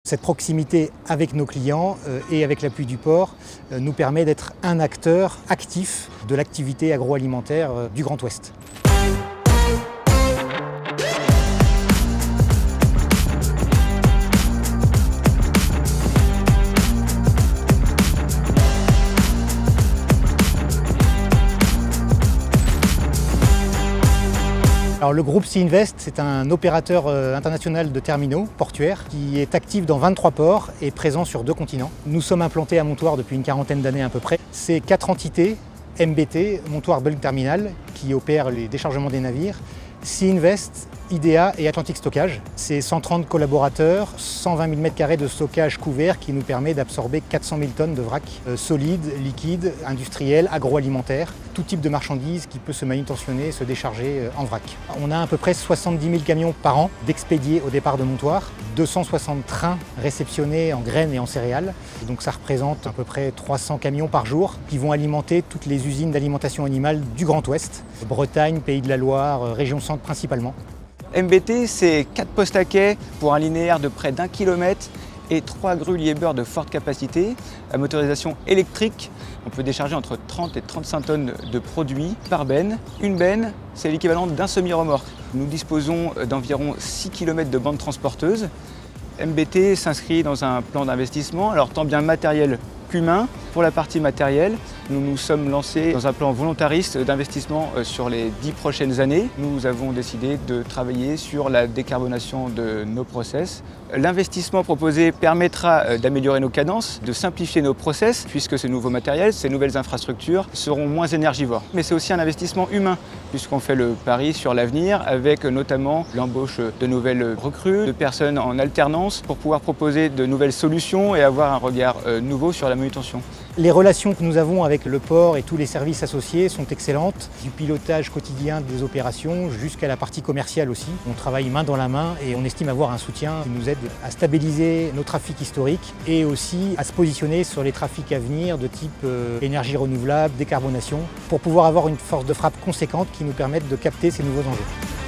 Cette proximité avec nos clients et avec l'appui du port nous permet d'être un acteur actif de l'activité agroalimentaire du Grand Ouest. Alors, le groupe Sea Invest, c'est un opérateur international de terminaux portuaires qui est actif dans 23 ports et présent sur 2 continents. Nous sommes implantés à Montoire depuis une quarantaine d'années à peu près. C'est 4 entités, MBT, Montoire Bulk Terminal, qui opèrent les déchargements des navires, Sea Invest, IDEA et Atlantic Stockage. C'est 130 collaborateurs, 120 000 m² de stockage couvert qui nous permet d'absorber 400 000 tonnes de vrac solides, liquides, industriels, agroalimentaires, tout type de marchandises qui peut se manutentionner, se décharger en vrac. On a à peu près 70 000 camions par an d'expédiés au départ de Montoire, 260 trains réceptionnés en graines et en céréales. Donc ça représente à peu près 300 camions par jour qui vont alimenter toutes les usines d'alimentation animale du Grand Ouest, Bretagne, Pays de la Loire, région centre principalement. MBT, c'est 4 postes à quai pour un linéaire de près d'1 km et 3 grues Liebherr de forte capacité à motorisation électrique. On peut décharger entre 30 et 35 tonnes de produits par benne. Une benne, c'est l'équivalent d'un semi-remorque. Nous disposons d'environ 6 km de bande transporteuse. MBT s'inscrit dans un plan d'investissement, alors tant bien matériel qu'humain. Pour la partie matérielle, nous nous sommes lancés dans un plan volontariste d'investissement sur les 10 prochaines années. Nous avons décidé de travailler sur la décarbonation de nos process. L'investissement proposé permettra d'améliorer nos cadences, de simplifier nos process, puisque ces nouveaux matériels, ces nouvelles infrastructures seront moins énergivores. Mais c'est aussi un investissement humain, puisqu'on fait le pari sur l'avenir, avec notamment l'embauche de nouvelles recrues, de personnes en alternance, pour pouvoir proposer de nouvelles solutions et avoir un regard nouveau sur la manutention. Les relations que nous avons avec le port et tous les services associés sont excellentes, du pilotage quotidien des opérations jusqu'à la partie commerciale aussi. On travaille main dans la main et on estime avoir un soutien qui nous aide à stabiliser nos trafics historiques et aussi à se positionner sur les trafics à venir de type énergie renouvelable, décarbonation, pour pouvoir avoir une force de frappe conséquente qui nous permette de capter ces nouveaux enjeux.